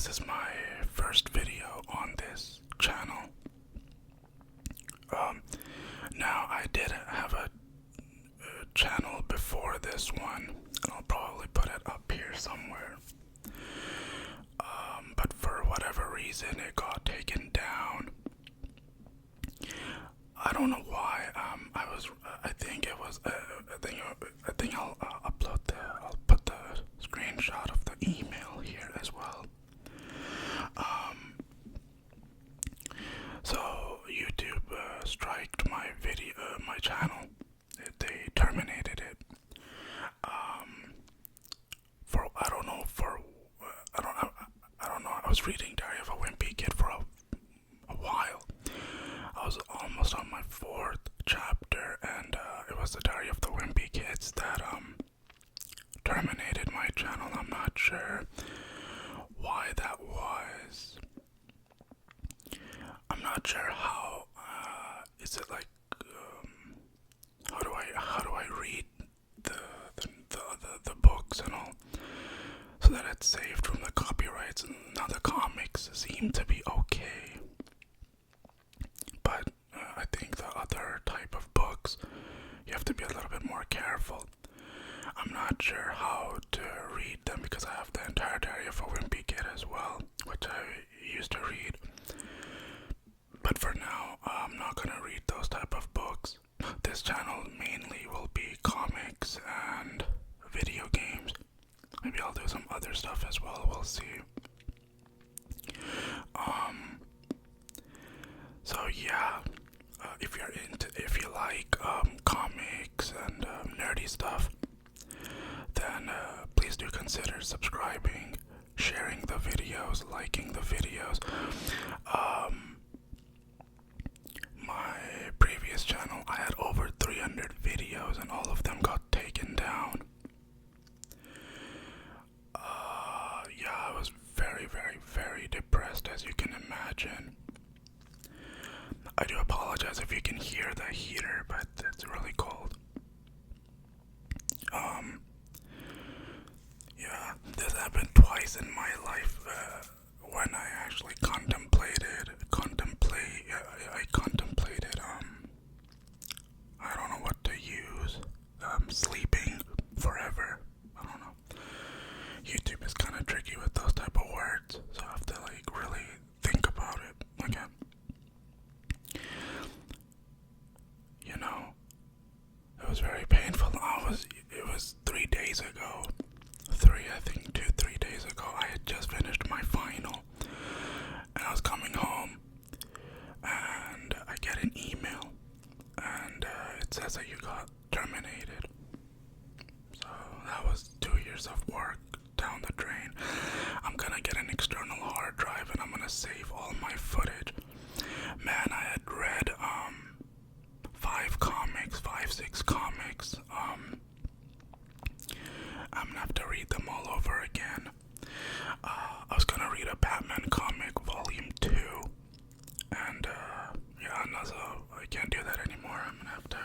is my first video on this channel. Now I did have a channel before this one, and I'll probably put it up here somewhere. But for whatever reason, it got taken down. I don't know why. I think it was. I think I'll upload I'll put the screenshot of the email here as well. So YouTube striked my video, my channel. They terminated it. For I don't know. I don't know. I was reading Diary of a Wimpy Kid for a while. I was almost on my fourth chapter, and it was the Diary of the Wimpy Kids that terminated my channel. I'm not sure why that was. I'm not sure how. Is it like how do I read the books and all so that it's saved from the copyrights? And now the comics seem to be okay, but I think the other type of books you have to be a little bit more careful. I'm not sure how to read them because I have the entire Diary of a Wimpy Kid as well, which I used to read. But for now, I'm not gonna read those type of books. This channel mainly will be comics and video games. Maybe I'll do some other stuff as well. We'll see. So yeah, if you like comics and nerdy stuff, then please do consider subscribing, sharing the videos, liking the videos. My previous channel, I had over 300 videos and all of them got taken down. Yeah, I was very, very, very depressed, as you can imagine. I do apologize if you can hear the heater, but it's really cold. Yeah, this happened twice in my life when I actually contemplated, I don't know what to use, sleeping forever. I don't know. YouTube is kind of tricky with those type of words, so I have to really think about it. Okay. You know, it was very painful. It was 3 days ago. 3 days ago, I had just finished my final, and I was coming home, and I get an email, and it says that you got terminated. So that was 2 years of work down the drain. I'm gonna get an external hard drive, and I'm gonna save all my footage. Man, I had read 6 comics. I'm gonna have to read them all over again. I was gonna read a Batman comic, Volume 2, and yeah, no, so I can't do that anymore. I'm gonna have to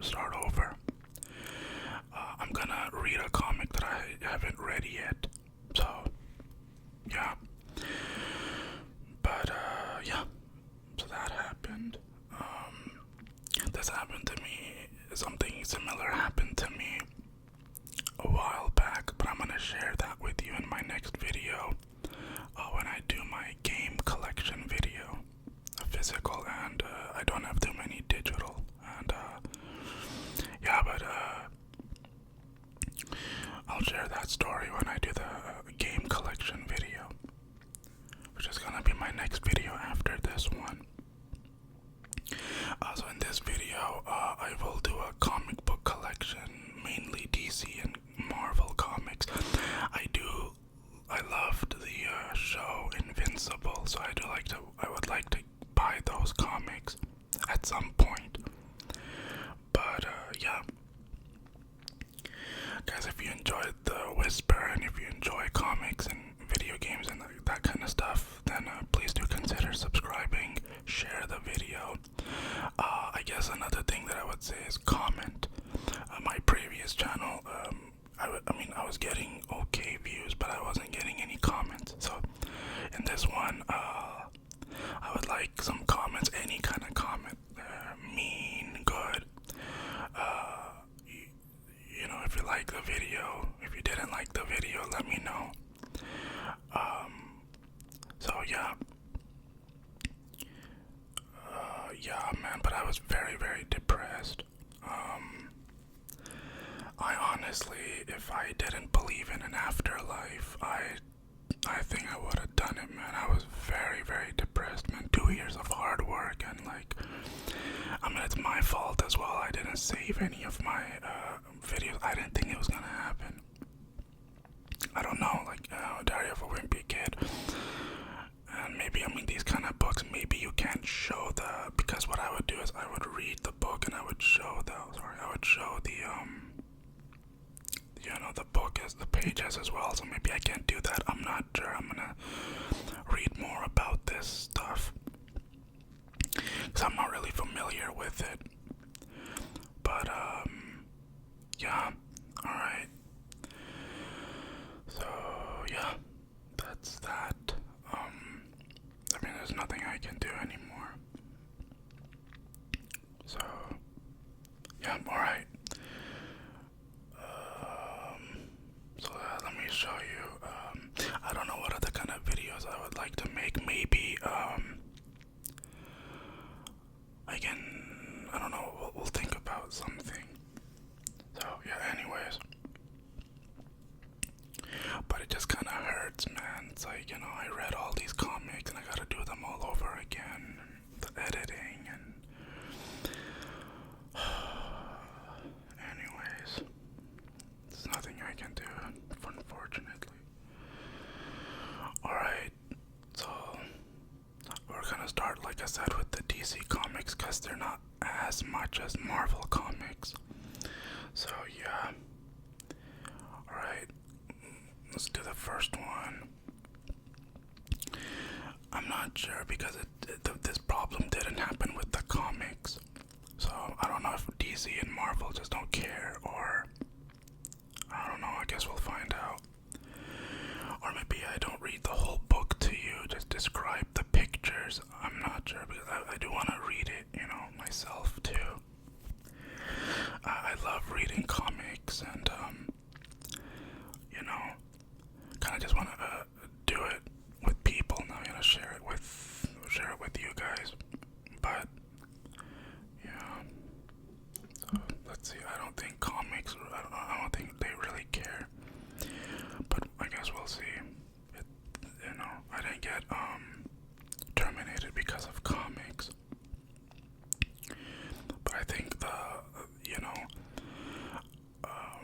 start over. I'm gonna read a comic that I haven't read yet, so yeah. But yeah, so that happened. This happened to me. Something similar happened to me a while back, but I'm gonna share that with you in my next video when I do my game collection video, physical, and I don't have too many digital, and yeah, but I'll share that story when I do the game collection video, which is gonna be my next video after this one. So in this video, I will do a comic book collection, mainly DC and Marvel comics. I loved the show Invincible, so I would like to buy those comics at some point. But yeah, guys, if you enjoyed The Whisper, and if you enjoy comics and video games and that kind of stuff, then please do consider subscribing, share the video. I guess another thing that I would say is comment. My previous channel, I was getting okay views, but I wasn't getting any comments. So in this one, I would like some comments, any kind of comment, mean, good. You know, if you like the video, if you didn't like the video, let me know. So yeah. Yeah, man, but I was very, very depressed. I honestly, if I didn't believe in an afterlife, I think I would have done it, man. I was very, very depressed, man. 2 years of hard work, and like, I mean, it's my fault as well. I didn't save any of my videos. I didn't think it was gonna happen. I don't know, like, Diary of a Wimpy Kid. And maybe, I mean, these kind of books, maybe you can't show because what I would do is I would read the book and I would show the you know, the book as the pages as well. So maybe I can't do that. I'm not sure. I'm gonna read more about this stuff because I'm not really familiar with it. But yeah, all right. So yeah, that's that. I mean, there's nothing I can do anymore. So yeah, all right. So let me show you. I don't know what other kind of videos I would like to make. Maybe I don't know. We'll think about something. So yeah. Anyways, but it just kind of hurts, man. It's like, you know, I read all these comics and I gotta do them all over again. The editing and anyways, there's nothing I can do, unfortunately. Alright, so we're gonna start, like I said, with the DC comics because they're not as much as Marvel comics. So yeah. Alright, let's do the first one. I'm not sure because this problem didn't happen with the comics. So I don't know if DC and Marvel just don't care, or I don't know, I guess we'll find out. Or maybe I don't read the whole book to you, just describe the pictures. I'm not sure because I do want to read it, you know, myself too. I love reading comics and you know, kind of just want to do it with people now, you know, share it with you guys. But yeah, so let's see. I don't think comics. I don't think they really care. But I guess we'll see. You know, I didn't get terminated because of comics. But I think you know, I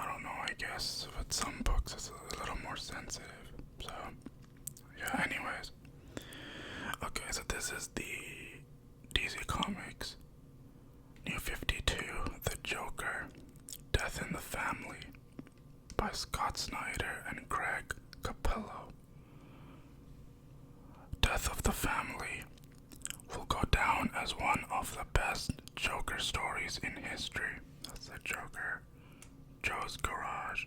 don't know. I guess with some books it's a little more sensitive. So yeah. Anyways, okay. So this is the DC Comics New 52, The Joker, Death in the Family, by Scott Snyder and Greg Capullo. Death of the Family will go down as one of the best Joker stories in history. That's the Joker. Joe's Garage.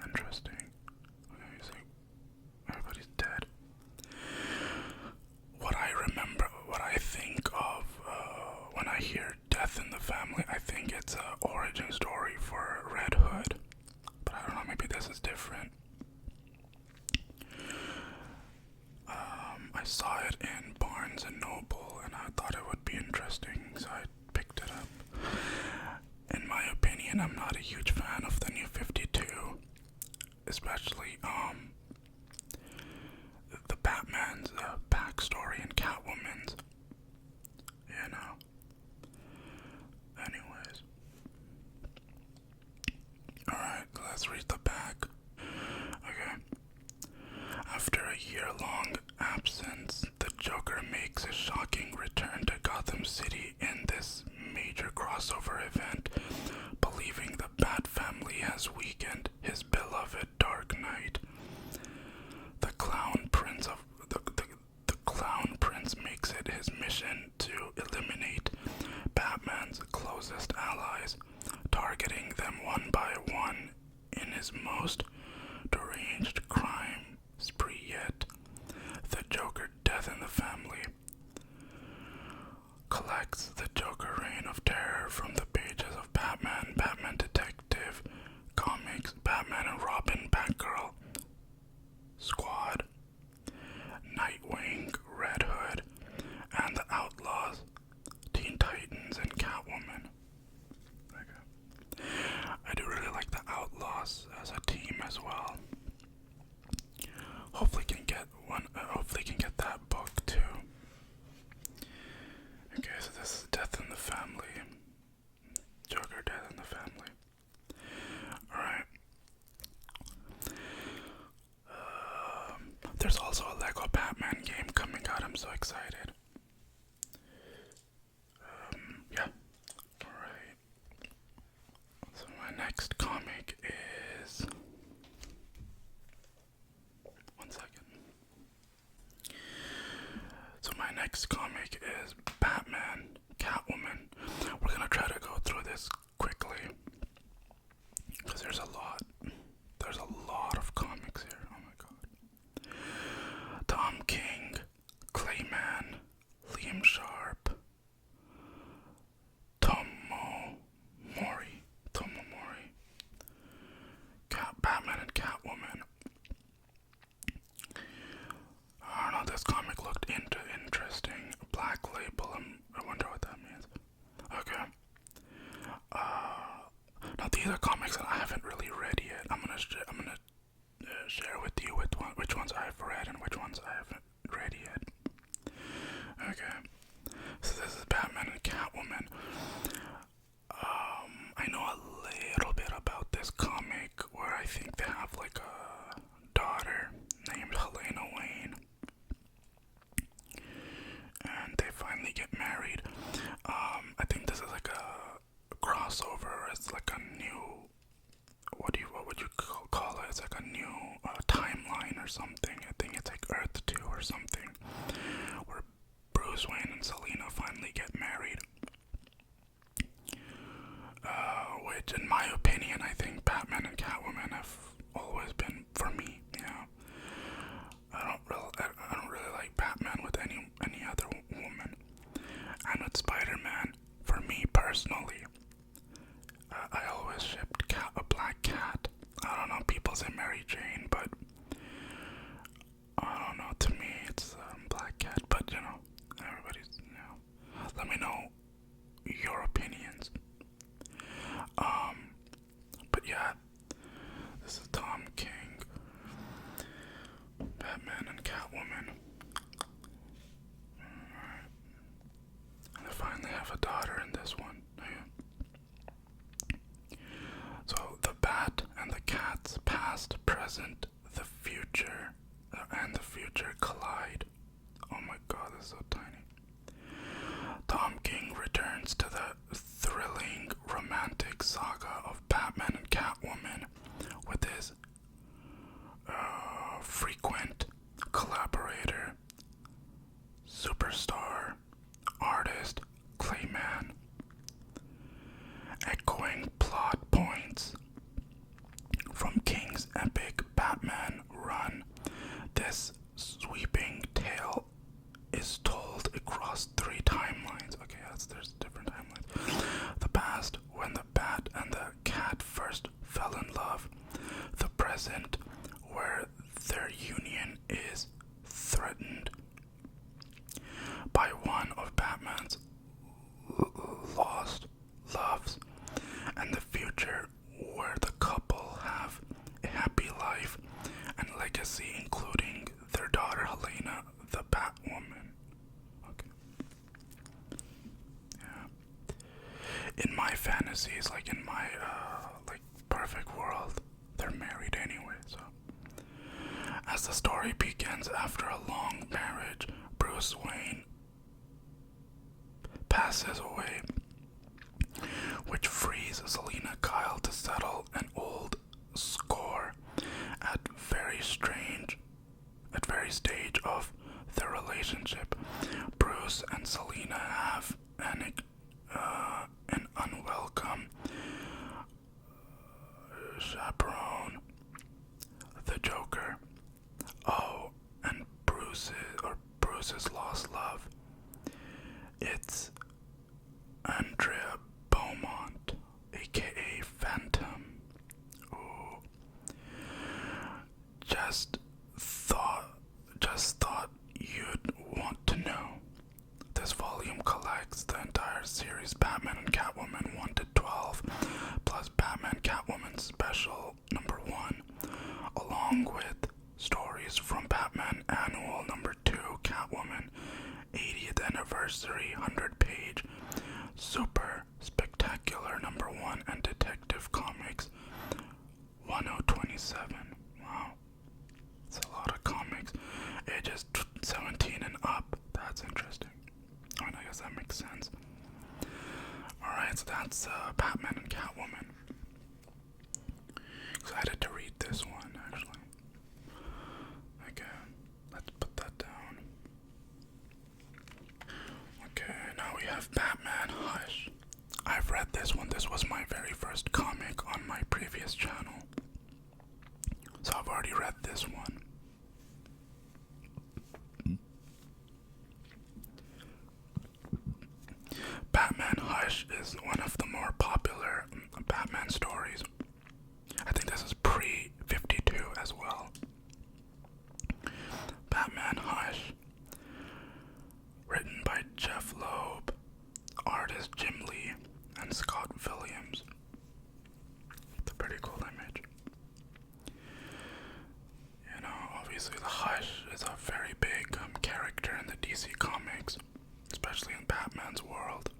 Interesting. Okay, so everybody's dead. What I remember, what I think of when I hear Death in the Family, I think it's an origin story for Red Hood. But I don't know, maybe this is different. I saw it in Barnes and Noble and I thought it would be interesting, so I picked it up. In my opinion, I'm not a huge fan of the New 52, especially the Batman's backstory and Catwoman's, you know. Anyways, alright, let's read the back. Okay. After a year-long absence, the Joker makes a shocking return to Gotham City in this major crossover event, believing the Bat family has weakened his beloved Dark Knight. The Clown Prince makes it his mission to eliminate Batman's closest allies, targeting them one by one in his most deranged crime spree yet. The Joker Death in the Family collects the Joker reign of terror from the pages of Batman, Batman Detective Comics, Batman and Robin, Batgirl, Squad, Nightwing, Red Hood, and the Outlaws, Teen Titans, and Catwoman. Okay. I do really like the Outlaws as a team as well. Hopefully can get one. Hopefully can get that book too. Okay, so this is Death in the Family. Joker Death in the Family. Alright. There's also a Lego Batman game coming out. I'm so excited. Yeah. Alright. So my next comic is... One second. So my next comic is Batman, Catwoman. We're gonna try to go through this quickly because there's a lot. There's a lot of comics here. Oh my god. Tom King, Clayman, Liam Sharp, Tomo Mori, Batman and Catwoman. I don't know, this comic looked interesting. Black Label, I wonder what that means. Okay. Now these are comics that I haven't really read yet. I'm gonna share with you which ones I've read and which ones I haven't read yet. Okay. So this is Batman and Catwoman. I know a little bit about this comic where I think they have like a daughter named Helena Wayne. And they finally get married. I think this is like a crossover. It's like a new, what would you call it? It's like a new timeline or something. I think it's like Earth 2 or something, where Bruce Wayne and Selina finally get married. Which, in my opinion, I think Batman and Catwoman have always been for me. You know, I don't really like Batman with any other woman, and with Spider-Man, for me personally, I always shipped a Black Cat. I don't know, people say Mary Jane, but I don't know, to me it's Black Cat, but you know, everybody's, you know, let me know your opinions. But yeah, this is Tom King, Batman and Catwoman. Alright. And they finally have a daughter in this one. So the Bat and the Cat's past, present, the future, and the future collide. Oh my god, this is so tiny. Tom King returns to the thrilling romantic saga of Batman and Catwoman with his frequent collaborator, superstar, artist, Clayman. Echoing plot points from King's epic Batman run, this sweeping tale is told across 3 timelines. Okay, there's different timelines. The past, when the Bat and the Cat first fell in love. The present, where their union is threatened by one of Batman's lost loves. And the future, where the couple have a happy life and legacy, including their daughter Helena, the Batwoman. Okay. Yeah. In my fantasies, like in my like perfect world, they're married anyway. So, as the story begins after a long marriage, Bruce Wayne passes away, which frees Selina Kyle to settle an old score at very stage of their relationship. Bruce and Selina have an unwelcome 1027. Wow. It's a lot of comics. Ages 17 and up. That's interesting. I mean, I guess that makes sense. Alright, so that's Batman and Catwoman. Excited to read this one, actually. Okay, let's put that down. Okay, now we have Batman Hush. I've read this one. This was my very first comic on my previous channel. So I've already read this one. Batman Hush is one of the more popular Batman stories. I think this is pre-52 as well. Batman Hush, written by Jeff Loeb, artist Jim Lee, and Scott Williams. It's a pretty cool image. You know, obviously the Hush is a very big character in the DC comics, especially in Batman's world.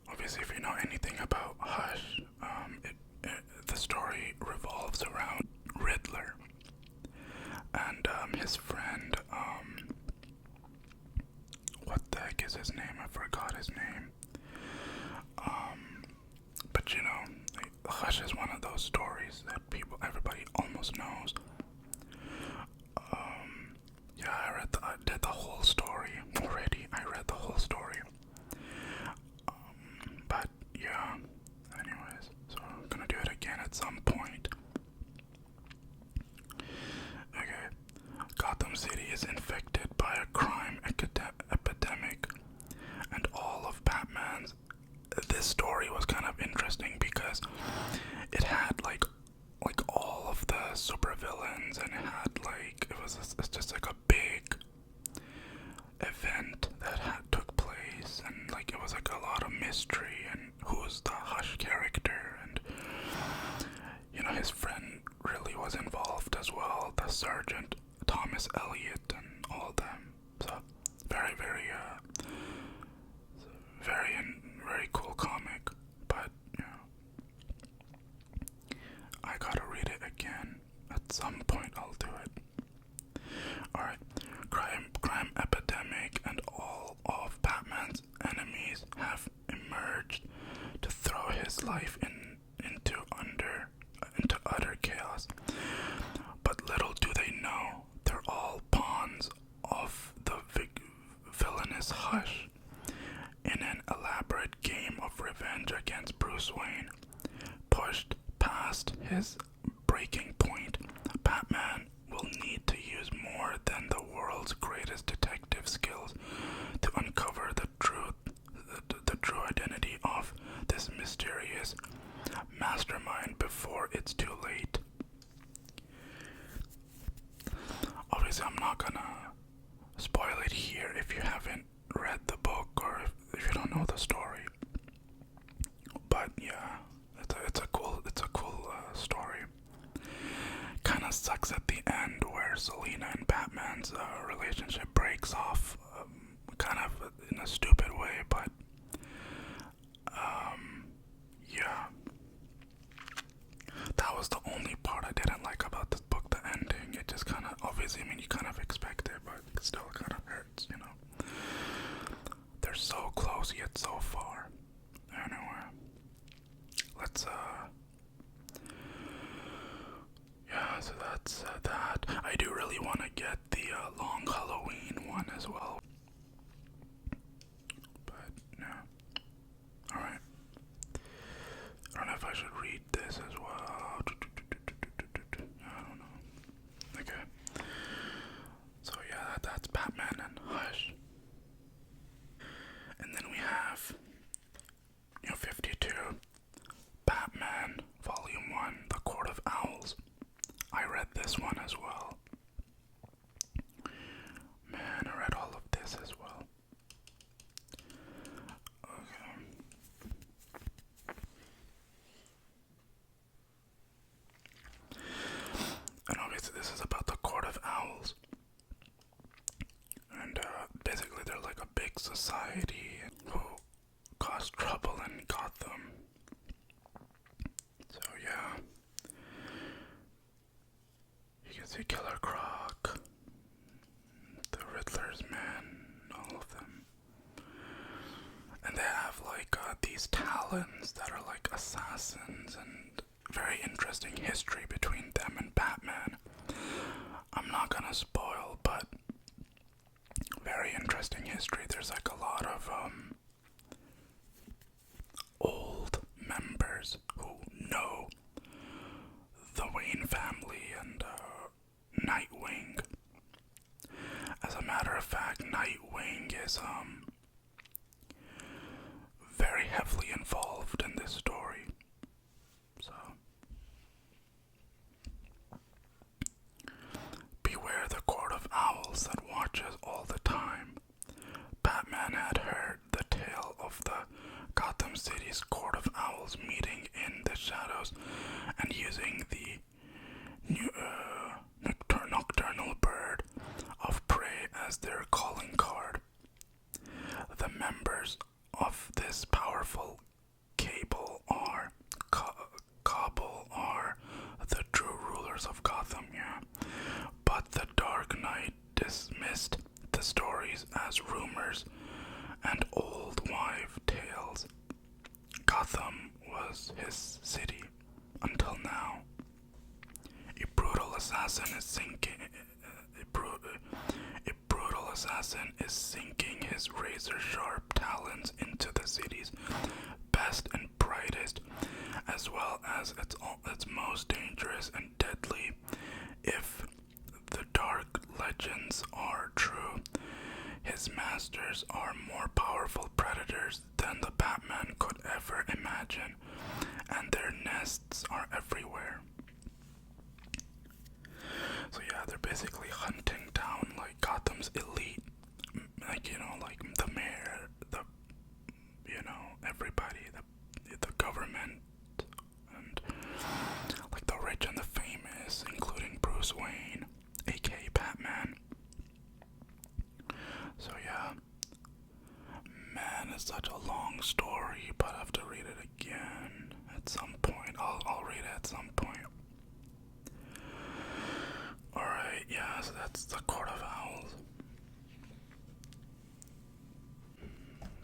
Obviously, if you know anything about Hush, the story revolves around Riddler and his friend, what the heck is his name? I forgot his name. But you know, Hush is one of those stories that everybody almost knows. Yeah, I did the whole story already. I read the whole story. But yeah, anyways, so I'm gonna do it again at some point. Okay, Gotham City is infected by a crime epidemic, and all of Batman's. This story was kind of interesting because it had like all of the supervillains, and it had it's just like a big event that took place, and like it was like a lot of mystery and who's the Hush character, and you know, his friend really was involved as well, the Sergeant Thomas Elliot and all of them. So very very cool comic. But you know, I gotta read it again at some point. I'll do it. Alright, crime epidemic, and all of Batman's enemies have emerged to throw his life into utter chaos. But little do they know, they're all pawns of the villainous Hush in an elaborate game of revenge against Bruce Wayne. Pushed past his breaking point, Batman will need to use more than the world's greatest detective skills to uncover the true identity of this mysterious mastermind before it's too late. Obviously, I'm not gonna spoil it here if you haven't read the book or if you don't know the story. But yeah, it's a cool story. Kind of sucks at the end where Selina and Batman's relationship breaks off, kind of in a stupid way, but yeah. That was the only part I didn't like about this book, the ending. It just kind of, obviously, I mean, you kind of expect it, but it still kind of hurts, you know. They're so close yet so far. Anyway, let's yeah, so that's that. I do really want to get the Long Halloween one as well. But, yeah. Alright. I don't know if I should read this as well. I don't know. Okay. So, yeah, that's Batman and Hush. And then we have, 52. Batman, Volume 1, The Court of Owls. I read this one as well. Man, I read all of this as well. Okay. And obviously this is about the Court of Owls. And basically they're like a big society who cause trouble in Gotham Gotham. So yeah, you can see Killer Croc, the Riddler's men, all of them. And they have like these talons that are like assassins, and very interesting history between them and Batman. I'm not gonna spoil, but very interesting history. There's like a lot of old members who know the Wayne family and Nightwing. As a matter of fact, Nightwing is very heavily involved in this story. So beware the Court of Owls that watches all the time. Batman had heard the tale of the Gotham City's Court of Owls meeting in the shadows and using the nocturnal bird of prey as their calling card. The members of this powerful cabal are the true rulers of Gotham, yeah. But the Dark Knight dismissed the stories as rumors and old wives' tales. Gotham was his city until now. A brutal assassin is sinking his razor-sharp talons into the city's best and brightest, as well as its most dangerous and deadly. If the dark legends are true, his masters are more powerful predators than the Batman could ever imagine, and their nests are everywhere. So yeah, they're basically hunting down like Gotham's elite, like, you know, like the mayor, everybody, the government, and like the rich and the famous, including Bruce Wayne, aka Batman. So yeah, man, it's such a long story, but I have to read it again at some point. I'll read it at some point. Alright, yeah, so that's the Court of Owls.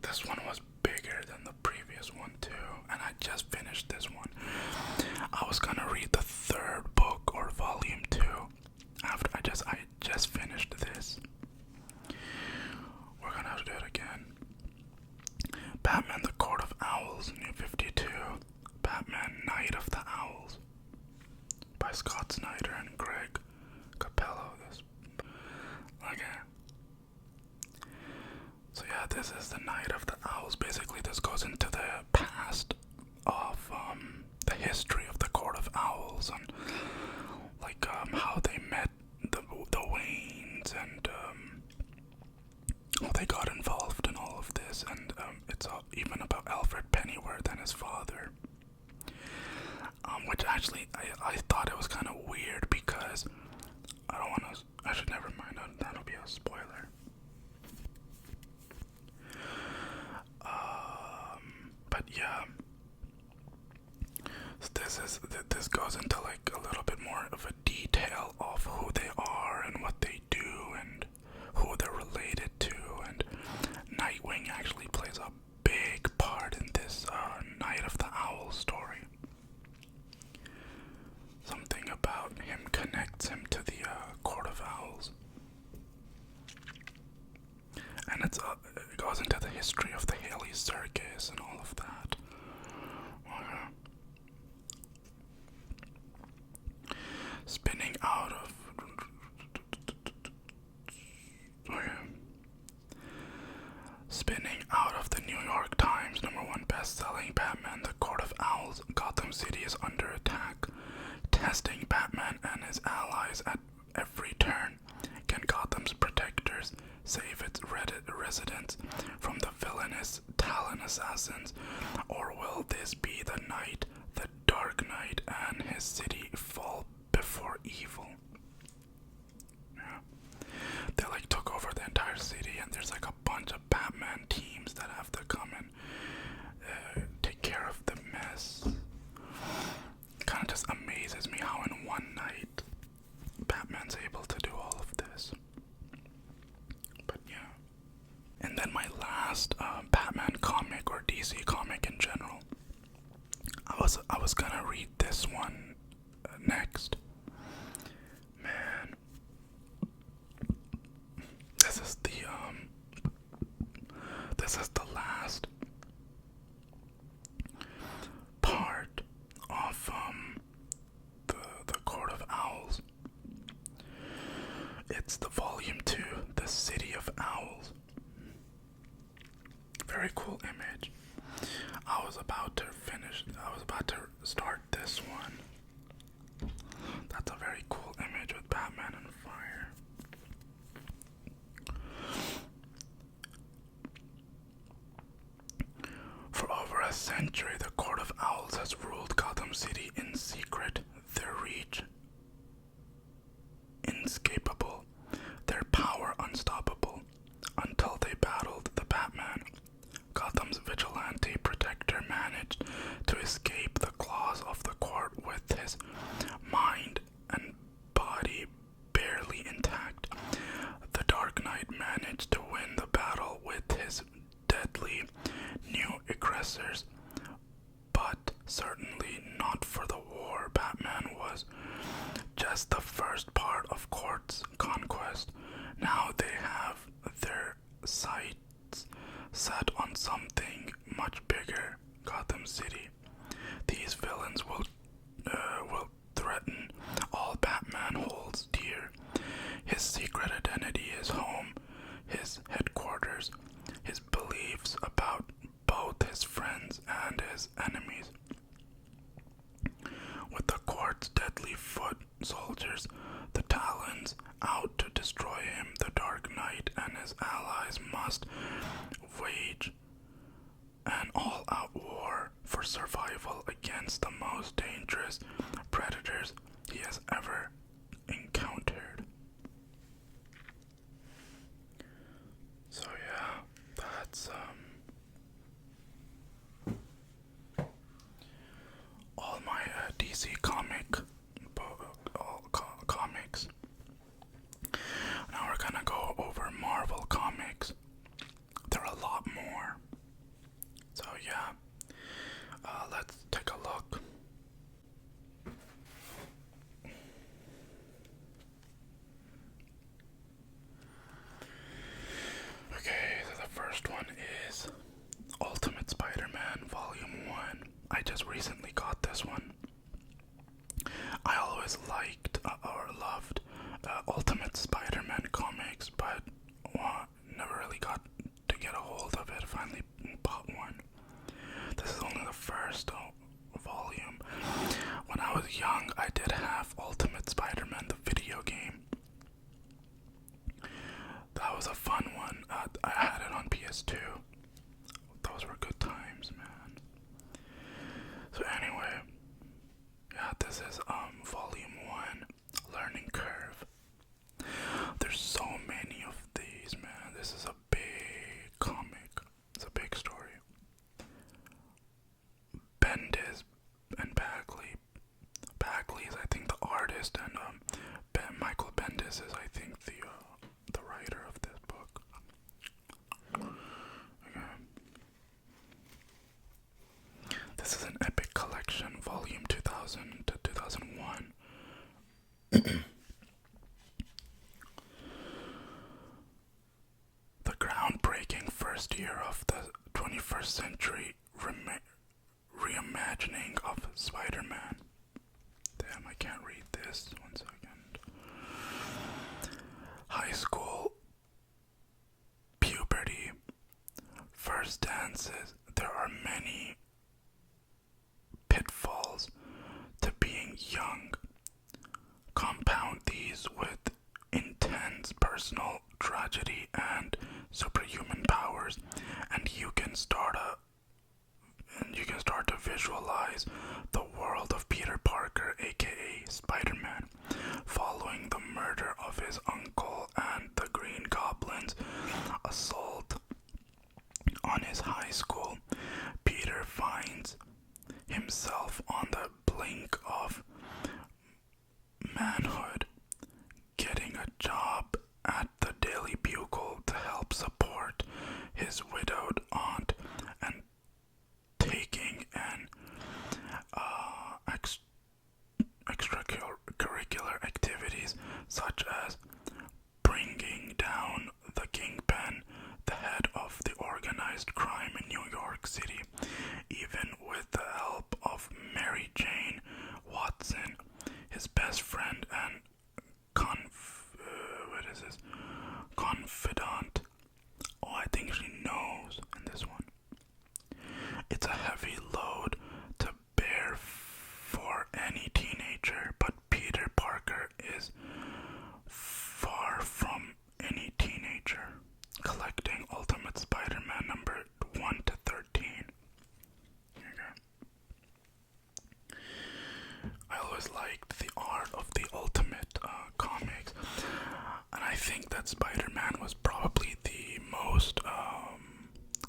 This one was bigger than the previous one too, and I just finished this one. I was gonna read the third book or volume 2 after I just finished this. We're gonna have to do it again. Batman the Court of Owls, New 52. Batman Night of the Owls by Scott Snyder and Greg Capello. So yeah, this is the Night of the Owls. Basically, this goes into the past of the history of the Court of Owls and like how they met the Waynes and how they got involved in all of this, and it's even about Alfred Pennyworth and his father. Which actually I thought it was kind of weird because I should never mind. That'll be a spoiler. But yeah, so this goes into like a little bit more of a detail of who they are and what they do and who they're related to, and Nightwing actually plays a big part in this Night of the Owl story. Something about him connects him to the Court of Owls. And it goes into the history of the Haley Circus and all of that. Spinning out of the New York Times #1 best-selling Batman the Court of Owls, Gotham City is under attack. Testing Batman and his allies at every turn. Can Gotham's protectors save its residents from the villainous Talon assassins, or will this be the night the Dark Knight and his city fall before evil? Yeah. They like took over the entire city, and there's like a bunch of Batman teams that have to come and take care this is the last part of the Court of Owls. It's the volume 2, the City of Owls. Very cool image. I was about to start this one. That's a very cool image with Batman and fire. For over a century, the Court of Owls has ruled Gotham City in secret, their reach inescapable, their power unstoppable, until they battled the Batman. Gotham's vigilante protector managed to escape the claws of the court with his mind and body barely intact. The Dark Knight managed to win the battle with his deadly new aggressors, but certainly not for the war. Batman was just the first part of Court's conquest. Now they have their sights set on something much bigger, Gotham City. These villains will threaten all Batman holds dear. His secret identity, his home, his headquarters, his beliefs about both his friends and his enemies. With the Court's deadly foot soldiers, the Talons, out to destroy him, the Dark Knight and his allies must wage an all-out war for survival against the most dangerous predators he has ever encountered. So yeah, that's all my DC comics. Now we're gonna go over Marvel comics. There are a lot more. So yeah, let's take a look. Okay, so the first one is Ultimate Spider-Man Volume 1. I just recently got this one. I always liked or loved Ultimate Spider-Man comics, but never really got to get a hold of it. Finally bought one. This is only the first volume. When I was young, I did have Ultimate Spider-Man, the video game. That was a fun one. I had it on PS2. Those were good times, man. So anyway, yeah, this is volume 1, Learning Curve. There's so many of these, man. This is a big comic. It's a big story. Bendis and Bagley. Bagley is, I think, the artist, and Michael Bendis is, I think, the writer of this book. Okay. This is an epic collection, volume 2000 to 2001. The groundbreaking first year of the 21st century reimagining of Spider-Man. Damn, I can't read this. 1 second. High school, puberty, first dances. There are many pitfalls to being young. Compound these with intense personal tragedy and superhuman powers, and you can start to visualize the world of Peter Parker, aka Spider-Man, following the murder of his uncle and the Green Goblin's assault on his high school. Peter finds himself on the blink of manhood, getting a job at the Daily Bugle to help support his widowed aunt, and taking an extracurricular activities such as bringing down the Kingpin, the head of the organized organized crime in New York City, even with the help of Mary Jane Watson, his best friend and confidant. Oh, I think she knows in this one. It's a heavy load to bear for any teenager, but Peter Parker is far from any teenager. Collecting Ultimate Spider-Man number 1 to 13. I always liked the art of the Ultimate comics, and I think that Spider-Man was probably the most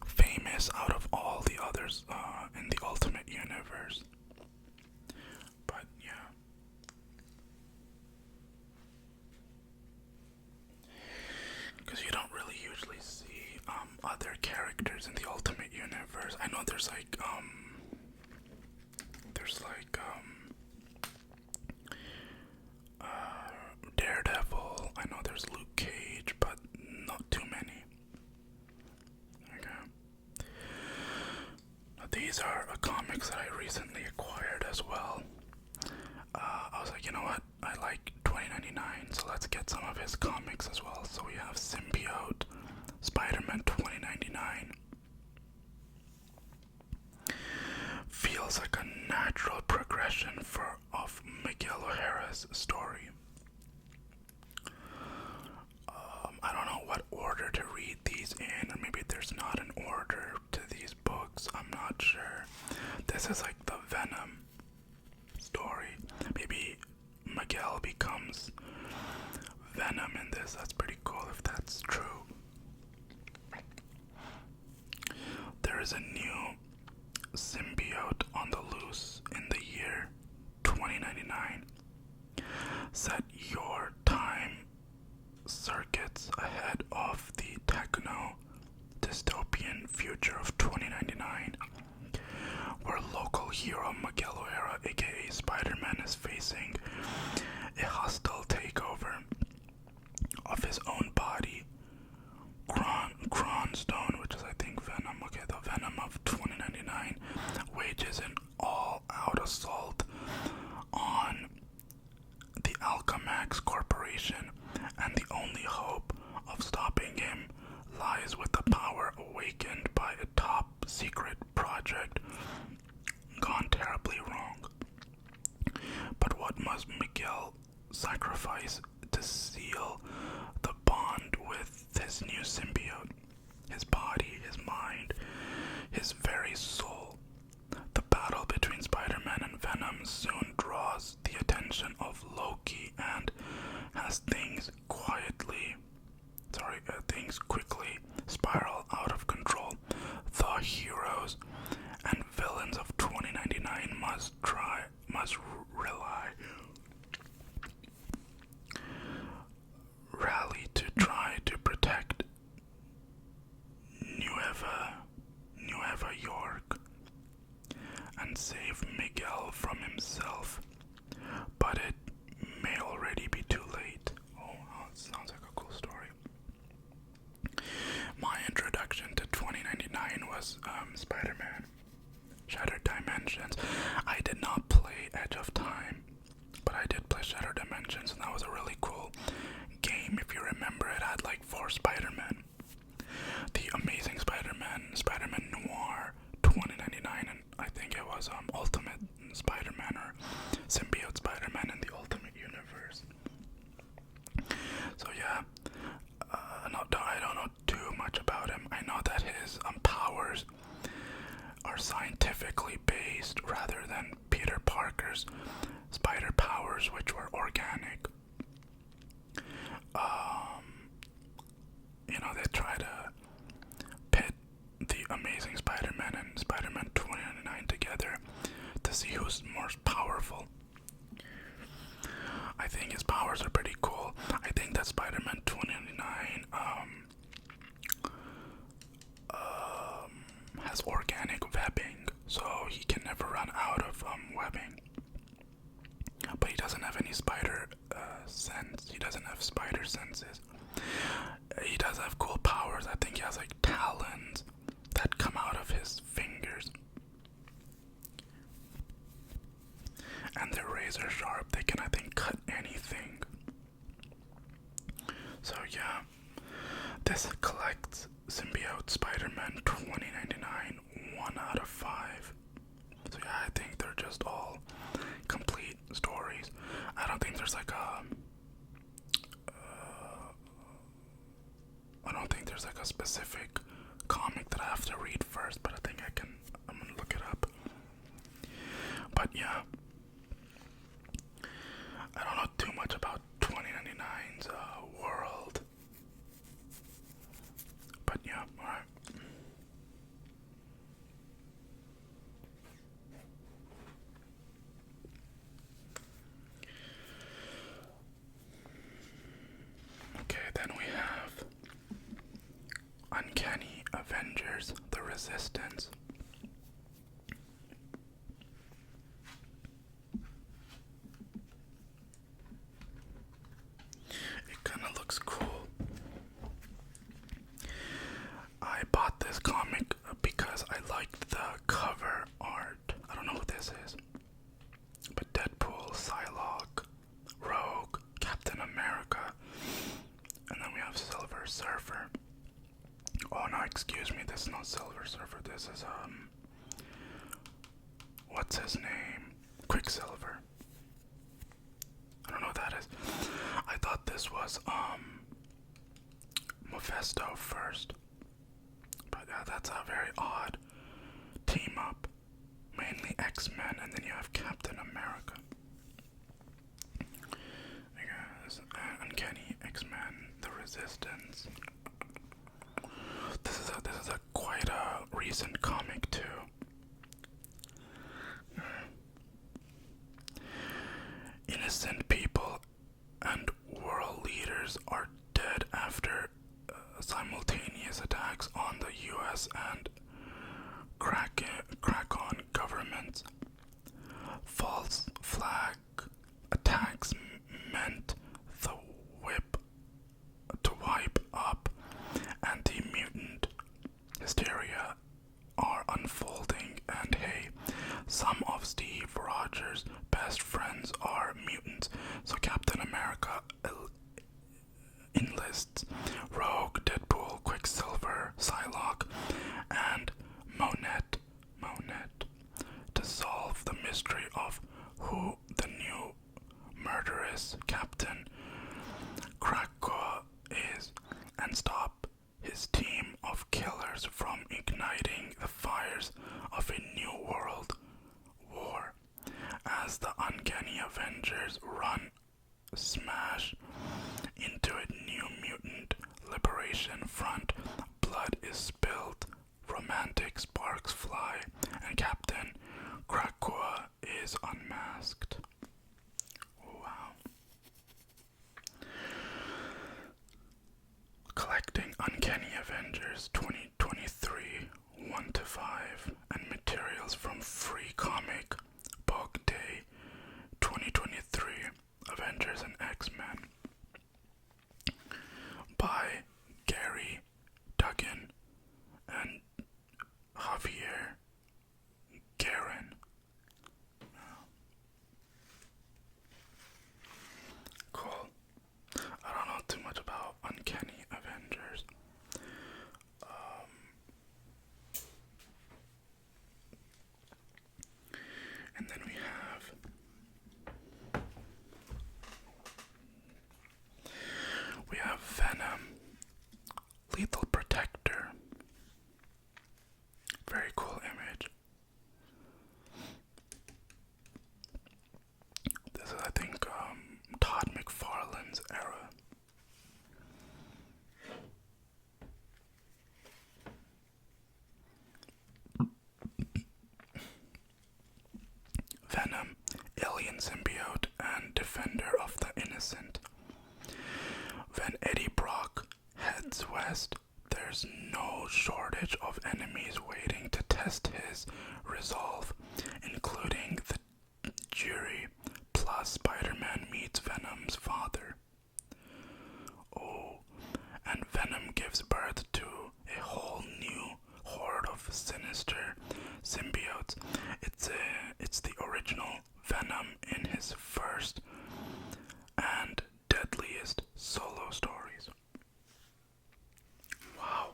famous out of all the others in the Ultimate Universe. But yeah. Because you don't really usually see other characters in the Ultimate Universe. I know there's like Daredevil. I know there's Luke Cage, but not too many. Okay. Now these are comics that I recently acquired as well. I was like, you know what? I like $20.99, so let's get some of his comics as well. So we have Symbiote, Spider-Man $20.99. Feels like a natural progression of Miguel O'Hara's story. I don't know what order to read these in, or maybe there's not an order to these books. I'm not sure. This is like the Venom story. Maybe Miguel becomes Venom in this. That's pretty cool if that's true. There is a new symbiote on the loose in the year 2099. Set your time circuits ahead of the techno dystopian future of 2099, where local hero Miguel O'Hara, aka Spider-Man, is facing a hostile takeover of his own body. Kronstone, which is I think Venom, okay, the Venom of 2099, wages an all-out assault on the Alchemax Corporation, and the only hope of stopping him lies with the power awakened by a top-secret project gone terribly wrong. But what must Miguel sacrifice to seal the bond with his new symbiote? His body, his mind, his very soul. The battle between Spider-Man and Venom soon draws the attention of Loki, and as things quickly spiral out of control, the heroes and villains of 2099 must rally to try to protect Nueva York and save Miguel from himself, but it may already be too late. Oh, it sounds like a cool story. My introduction to 2099 was Spider-Man Shattered Dimensions. I did not play Edge of Time, but I did play Shattered Dimensions, and that was a really cool game. If you remember, it had like 4 Spider-Men. The Amazing Spider-Man, Spider-Man Noir 2099, and I think it was Ultimate Spider-Man or Symbiote Spider-Man in the Ultimate Universe. So yeah, I don't know too much about him. I know that his powers are scientifically based rather than Peter Parker's spider powers, which were organic. They try to pit the Amazing Spider-Man and Spider-Man 2099 together to see who's more powerful. I think his powers are pretty cool. I think that Spider-Man 2099 has organic webbing, so he can never run out of webbing. But he doesn't have any spider sense. He doesn't have spider senses. He does have cool powers. I think he has like talons that there's like a I don't think there's like a specific comic that I have to read first, but I think I'm gonna look it up. But yeah, I don't know too much about 2099's world. But yeah, alright. Okay, then we have Uncanny Avengers: The Resistance. It kind of looks cool. I bought this comic because I liked the cover art. I don't know what this is, but Deadpool, Psylocke, Rogue, Captain America, and then we have Silver Surfer. Oh no, excuse me, this is not Silver Surfer, this is what's his name? Quicksilver. I don't know what that is. I thought this was Mephisto first. But that's a very odd team up. Mainly X-Men, and then you have Captain America. Uncanny X-Men: The Resistance. This is a quite a recent comic too. Innocent people and world leaders are dead after simultaneous attacks on the U.S. and crack-on governments. False flag attacks meant the whip to wipe up anti-mutant hysteria are unfolding, and hey, some of Steve Rogers' best friends are mutants, so Captain America enlists Rogue, Deadpool, Quicksilver, Psylocke, and Monet to solve the mystery of who the new murderous Captain Krakoa is and stop his team of killers from igniting the fires of a new world war. As the Uncanny Avengers run smash into a new mutant liberation front, blood is spilled, romantic sparks fly, and Captain Krakoa is unmasked. Wow. Collecting Uncanny Avengers 2023 1-5 and materials from Free Comic Book Day 2023 Avengers and X-Men by Gary Duggan and Javier Guerin. Cool. I don't know too much about Uncanny Avengers. And then we have Venom, Lethal Protector. Very cool image. This is, I think, Todd McFarlane's era. Venom, alien symbiote and defender of the innocent. When Eddie Brock heads west, there's no shortage of enemies waiting to test his resolve, including the jury, plus Spider-Man meets Venom's father. Oh, and Venom gives birth to a whole new horde of sinister symbiotes. It's the original Venom in his first and deadliest solo stories. Wow.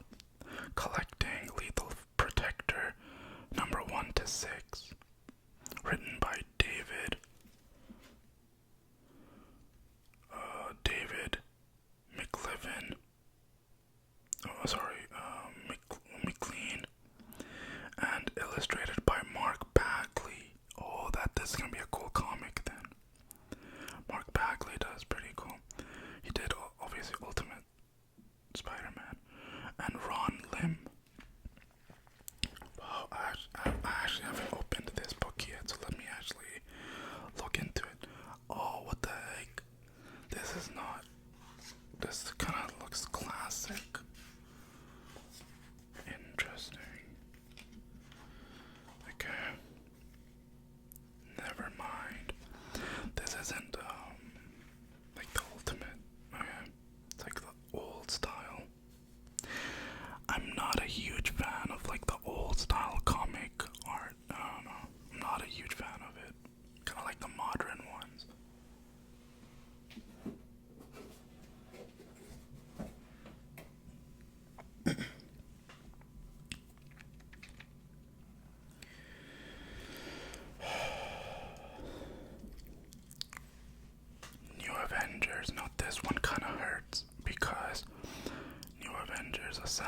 Collecting Lethal Protector number 1-6. Written by David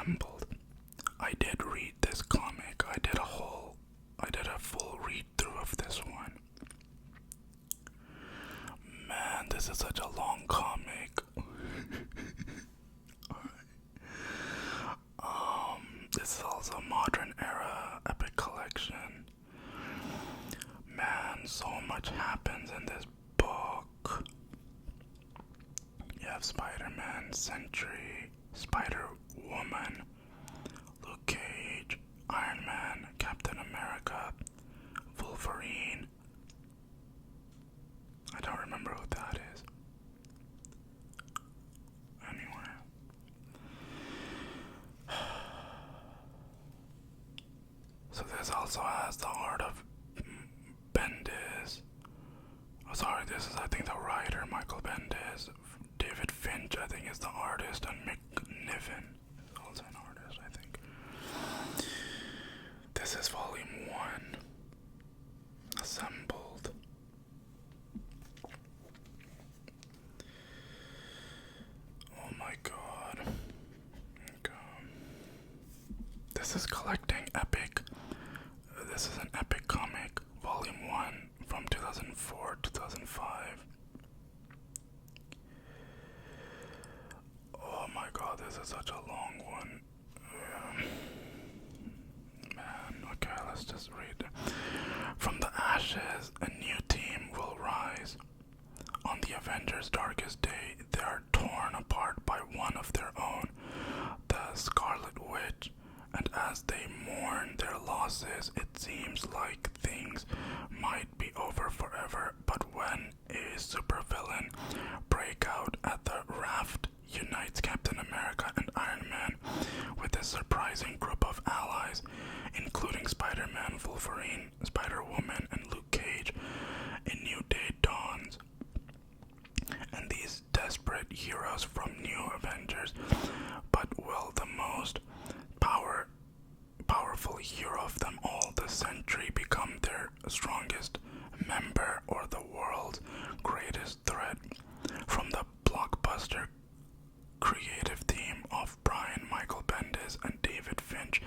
Assembled. I did read this comic. I did a full read through of this one. Man, this is such a long comic. This is also modern era epic collection. Man, so much happens in this book. You have Spider-Man, Sentry, Spider-Woman, Luke Cage, Iron Man, Captain America, Wolverine. I don't remember who that is. Anyway. So this also has the art of Bendis. Oh, sorry, this is I think the writer, Michael Bendis. David Finch, I think, is the artist, and Mick Niven is also an artist, I think. This is volume 1. Assembled. Oh my god. Okay. This is collecting epic. This is an epic comic, volume 1 from 2004 2005. Oh my god, this is such a long one. Man, okay, let's just read it. From the ashes, a new team will rise. On the Avengers' darkest day, they are torn apart by one of their own, the Scarlet Witch, and as they mourn their losses, it seems like things might be over forever. But when a supervillain breakout at the raft unites Captain America and Iron Man with a surprising group of allies, including Spider-Man, Wolverine, Spider-Woman, and Luke Cage, a new day dawns. And these desperate heroes from New Avengers, but will the most powerful hero of them all, the Sentry, become their strongest member or the world's greatest threat? From the blockbuster creative team of Brian Michael Bendis and David Finch,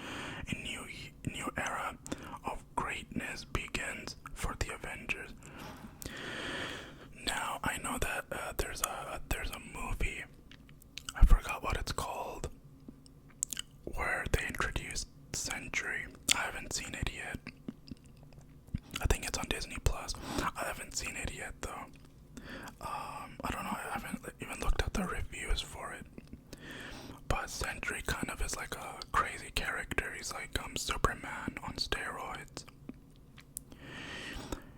a new era of greatness begins for the Avengers. Now I know that there's a movie, I forgot what it's called, where they introduced Sentry. I haven't seen it yet. I think it's on Disney Plus. I haven't seen it yet though. I don't know. I haven't even looked at the reviews for it. But Sentry kind of is like a crazy character. He's like Superman on steroids.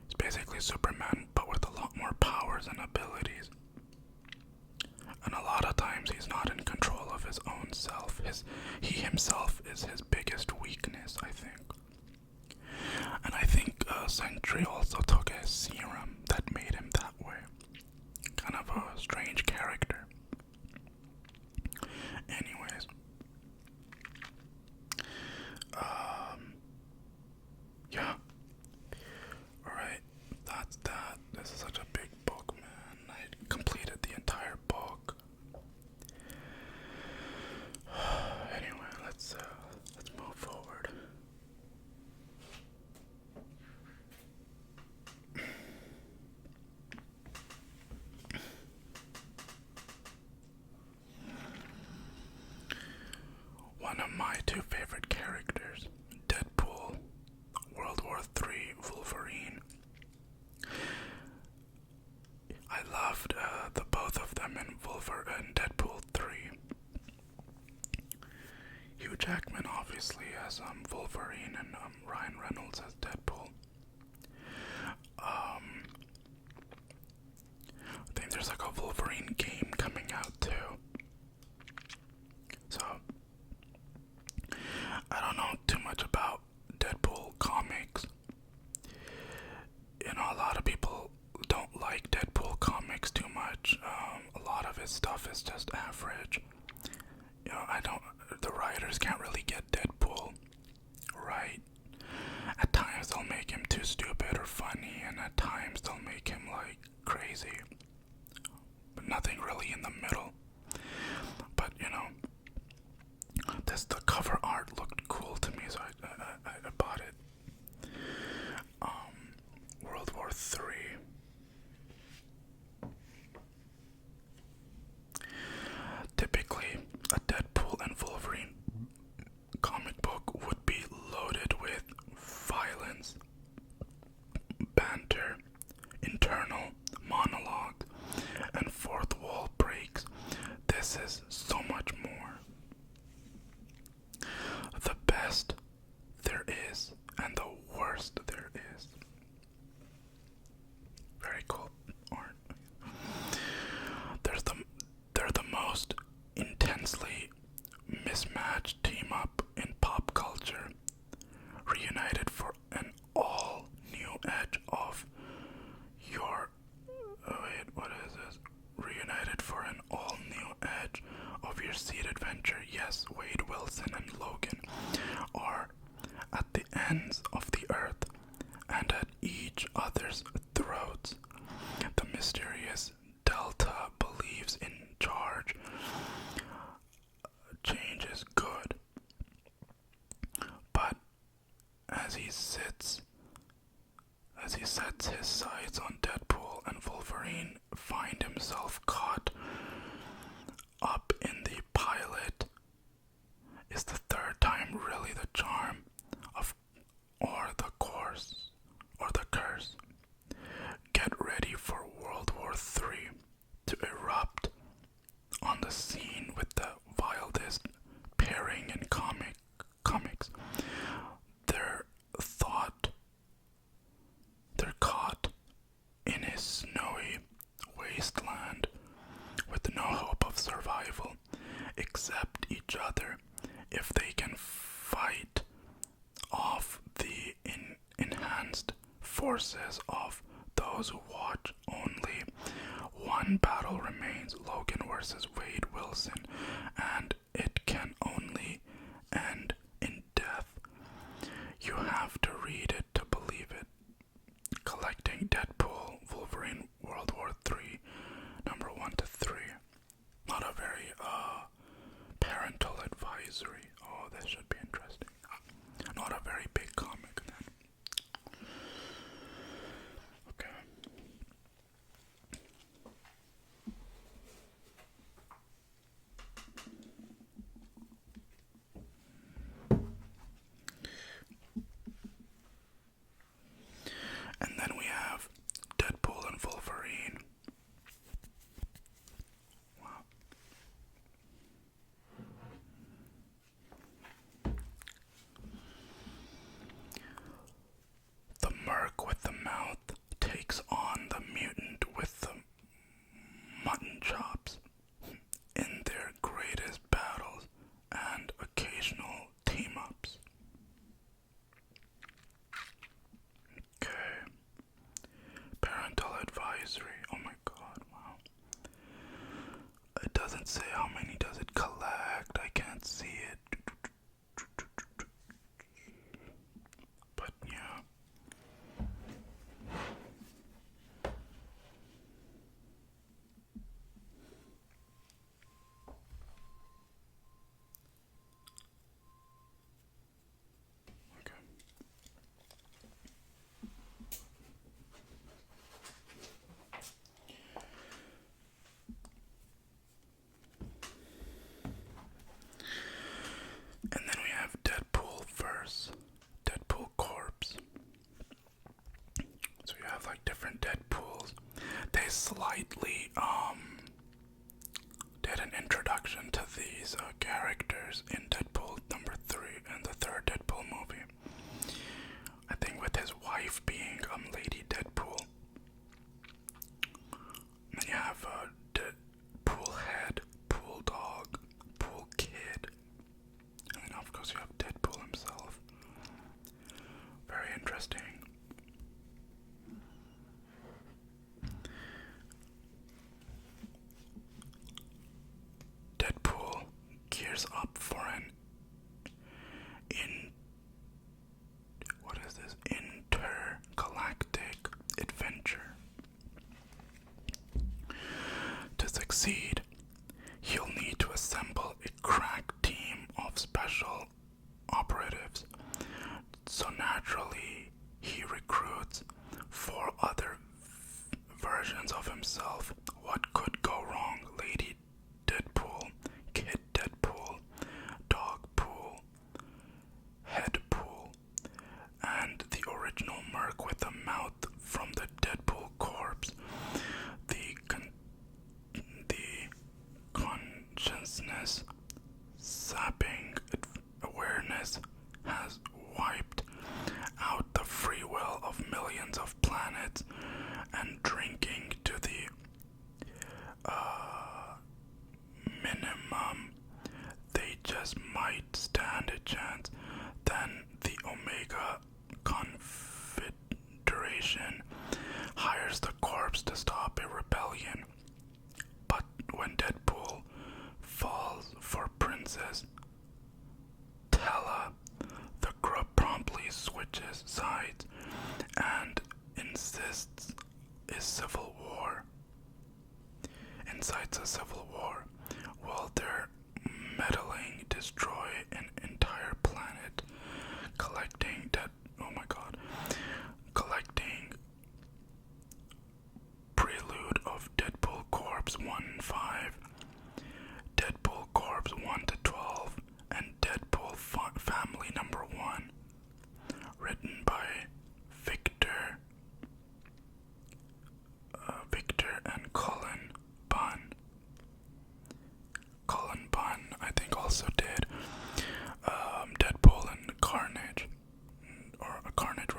He's basically Superman, but with a lot more powers and abilities. And a lot of times he's not in control of his own self. He himself is his biggest weakness, I think. And I think Sentry also took a serum that made him that way. Kind of a strange character. Anyways. Yeah. Alright, that's that. This is such a big book, man. I completed the entire book. Anyway, let's move forward. One of my two favorite characters, Deadpool, World War III, Wolverine. I loved the both of them in Wolverine, Deadpool 3. Hugh Jackman obviously as Wolverine, and Ryan Reynolds as Deadpool. I think there's like a Wolverine game coming out too. So I don't know too much about Deadpool comics. You know, a lot of people don't like Deadpool comics too much. A lot of his stuff is just average. You know, the writers can't really get Deadpool right. At times they'll make him too stupid or funny, and at times they'll make him like crazy. But nothing really in the middle. But you know, the ends of the earth and at each other's throats. The mysterious Delta believes in change is good, but as he sets his sights on Deadpool and Wolverine, find himself caught up in the pilot. Is the third time really the charm of or the course or the curse? Get ready for World War III to erupt on the scene with the wildest pairing in comics. They're caught in a snowy wasteland with no hope of survival except each other. If they can fight off the enhanced forces of those who watch only, one battle remains: Logan versus Wade Wilson, and it can only end in death. You have to read it to believe it. Collecting Deadpool, Wolverine, World War III, number 1 to 3. Not a very parental advisory. Oh, this should be interesting. Not a very big comic then. Okay. And then we have Deadpool and Wolverine. Wow. The merc with the mouth takes on the mutant with the mutton chops in their greatest battles and occasional team-ups. Okay. Parental advisory. Oh my god, wow. It doesn't say how many does it collect. I can't see it. But yeah. Okay. And then we have Deadpool versus Deadpool Corpse. So you have like different Deadpools. They slightly did an introduction to these characters in Deadpool number 3 and the third Deadpool movie. I think with his wife being Lady Deadpool. And then you have Deadpool Head, Pool Dog, Pool Kid. And then of course you have Deadpool himself. Very interesting. Deadpool gears up for an intergalactic adventure. To succeed, he'll need to assemble a crack team of special operatives. So naturally, he recruits 4 other versions of himself. What could go wrong? Lady Deadpool, Kid Deadpool, Dogpool, Headpool, and the original merc with a mouth from the Deadpool corpse. The consciousness sapping awareness has wiped out the free will of millions of planets, and drinking to the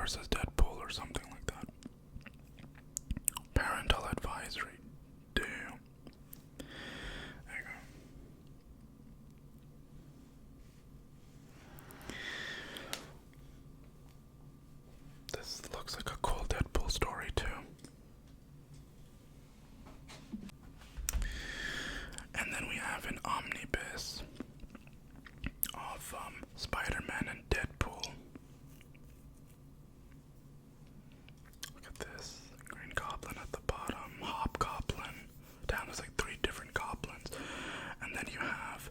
versus Deadpool or something like that. Parental advisory. Damn. There you go. This looks like a cool Deadpool story too. And then we have an omnibus of Spider-Man and Deadpool. Look at this. Green Goblin at the bottom, Hobgoblin. Down there's like 3 different goblins. And then you have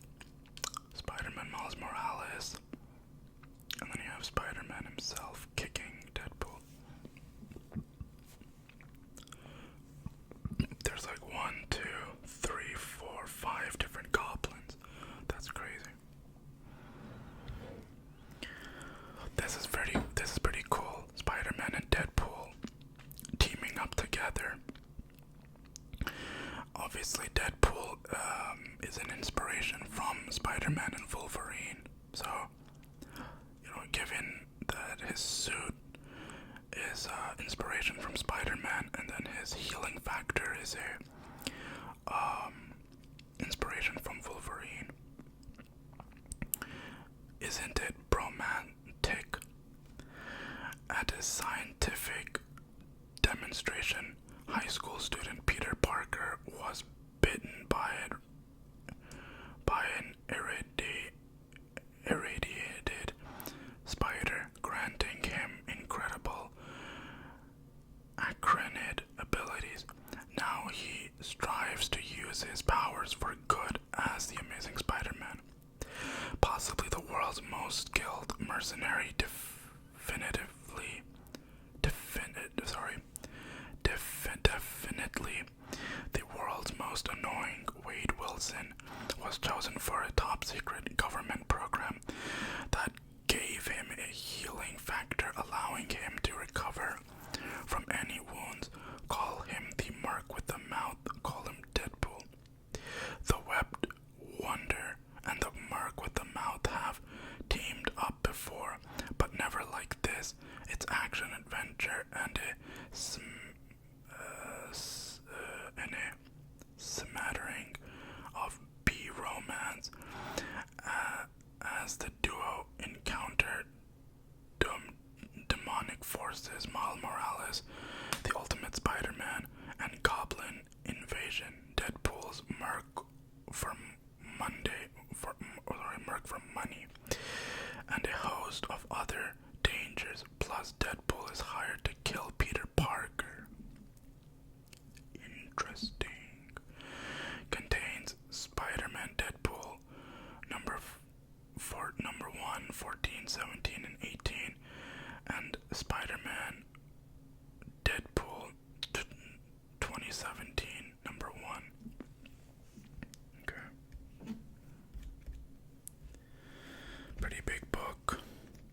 Spider-Man Miles Morales. And then you have Spider-Man himself kicking Deadpool. There's like 1, 2, 3, 4, 5 different goblins. That's crazy. This is pretty cool. Spider-Man and Deadpool teaming up together. Obviously, Deadpool is an inspiration from Spider-Man and Wolverine. So, given that his suit is inspiration from Spider-Man, and then his healing factor is a inspiration from Wolverine, isn't it romantic? At a scientific demonstration, high school student Peter Parker was bitten by an irradiated spider, granting him incredible acronid abilities. Now he strives to use his powers for good as the Amazing Spider-Man. Possibly the world's most skilled mercenary, definitely the world's most annoying, Wade Wilson was chosen for a top-secret government program that gave him a healing factor, allowing him to recover from any wounds. Call him the Merc with the Mouth, call him Deadpool. The Webbed Wonder and the Merc with the Mouth have teamed up before, but never like this. It's action, adventure, and a smattering of B-romance as the duo encountered demonic forces, Miles Morales, the Ultimate Spider-Man, and Goblin Invasion. Deadpool's Merc for money, and a host of other dangers. Plus, Deadpool is hired to kill Peter Parker. Interesting. Contains Spider-Man Deadpool number 1, 14, 17, and 18, and Spider-Man Deadpool 2017 number 1. Okay. Pretty big book.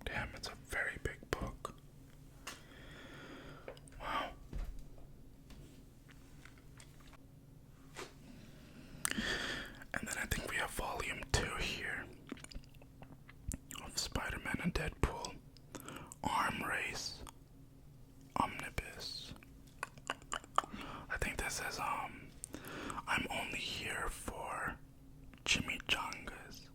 Damn, it's a very big book. Wow. And then I think we have volume 2 here of Spider-Man and Deadpool. Arm Race Omnibus. I think this is I'm only here for chimichangas.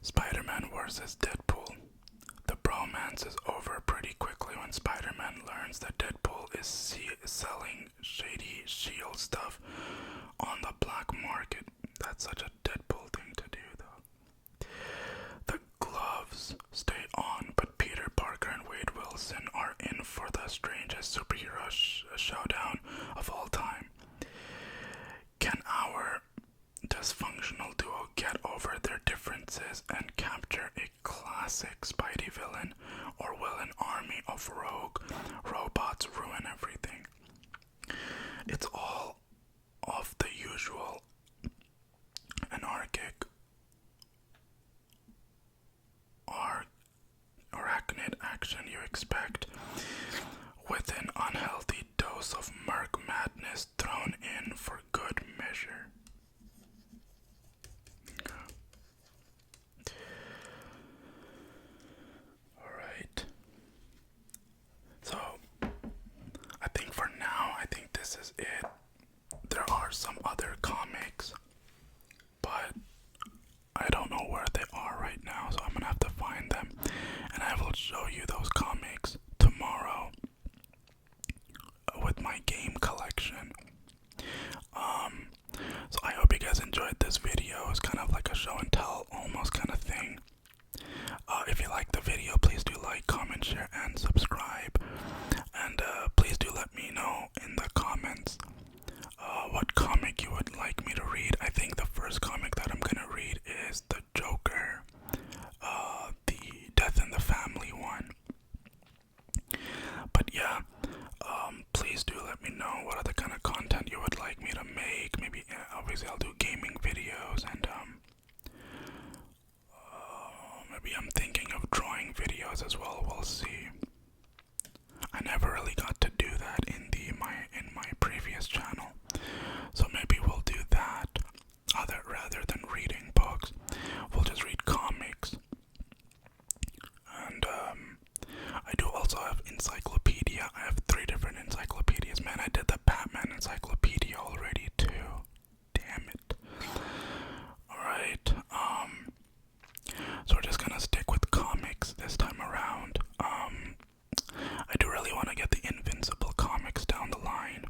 Spider-Man vs. Deadpool. The bromance is over pretty quickly when Spider-Man learns that Deadpool is selling shady shield stuff on the black market. That's such a Deadpool thing to do, though. The gloves stay on, but Peter Parker and Wade Wilson are in for the strangest superhero showdown of all time. Can our dysfunctional duo get over their differences and capture a classic Spidey villain, or will an army of rogue robots ruin everything? It's all of the usual anarchic arachnid action you expect, with an unhealthy dose of Merc madness thrown in for good measure. show you those comics tomorrow with my game collection. So I hope you guys enjoyed this video. It's kind of like a show and tell almost kind of thing. If you like the video, please do like, comment, share, and subscribe. And please do let me know in the comments what comic you would like me to read. I think the first comic that I'm gonna read is the Joker, the Death in the Family one. But yeah, please do let me know what other kind of content you would like me to make. Maybe obviously I'll do gaming videos, and maybe I'm thinking of drawing videos as well. We'll see. I never really got to do that in my previous channel, so maybe we'll do that. Rather than reading books, we'll just read comics. And I do also have encyclopedia. I have 3 different encyclopedias. Man, I did the Batman encyclopedia already too. Damn it. Alright, so we're just gonna stick with comics this time around. I do really want to get the Invincible comics down the line.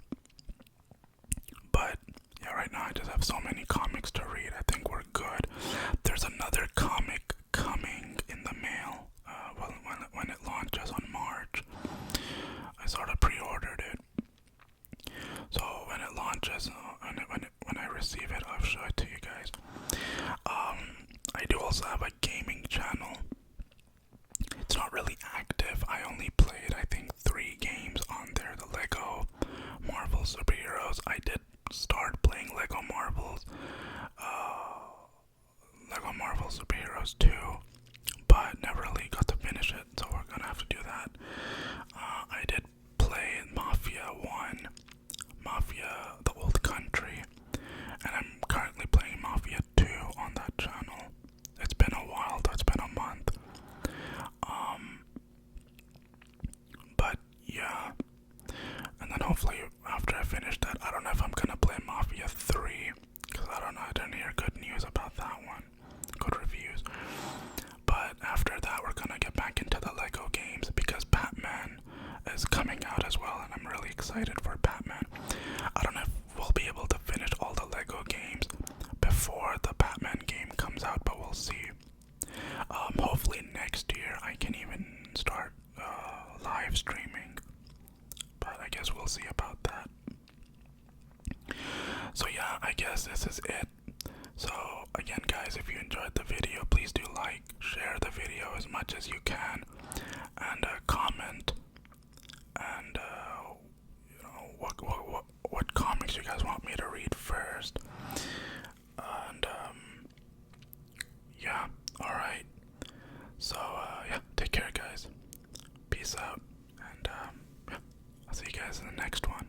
But yeah, right now I just have so many comics to read. I think we're good. There's another comic coming in the mail. When it launches on March, I sort of pre-ordered it. So when it launches, when I receive it, I'll show it to you guys. I do also have a gaming channel. It's not really active. I only played, I think, 3 games on there. The Lego Marvel Superheroes. I did start playing Lego Marvel Superheroes 2, but never really got to finish it, so we're gonna have to do that. I did play Mafia 1, Mafia the Old Country, and I'm currently playing Mafia 2 on that channel. It's been a while though, it's been a month. But yeah, and then hopefully after I finish that, I don't know if I'm gonna play Mafia 3, because I don't know, I didn't hear good news about that one, good reviews. But after that, we're gonna get back into the Lego games, because Batman is coming out as well, and I'm really excited for Batman. I don't know if we'll be able to finish all the Lego games before the Batman game comes out, but we'll see. Hopefully next year I can even start live streaming, but I guess we'll see about that. So yeah, I guess this is it. So again, guys, if you enjoyed the video, please do like, share the video as much as you can, and comment, and you know, what comics you guys want me to read first. And yeah, all right. So yeah, take care, guys. Peace out, and yeah, I'll see you guys in the next one.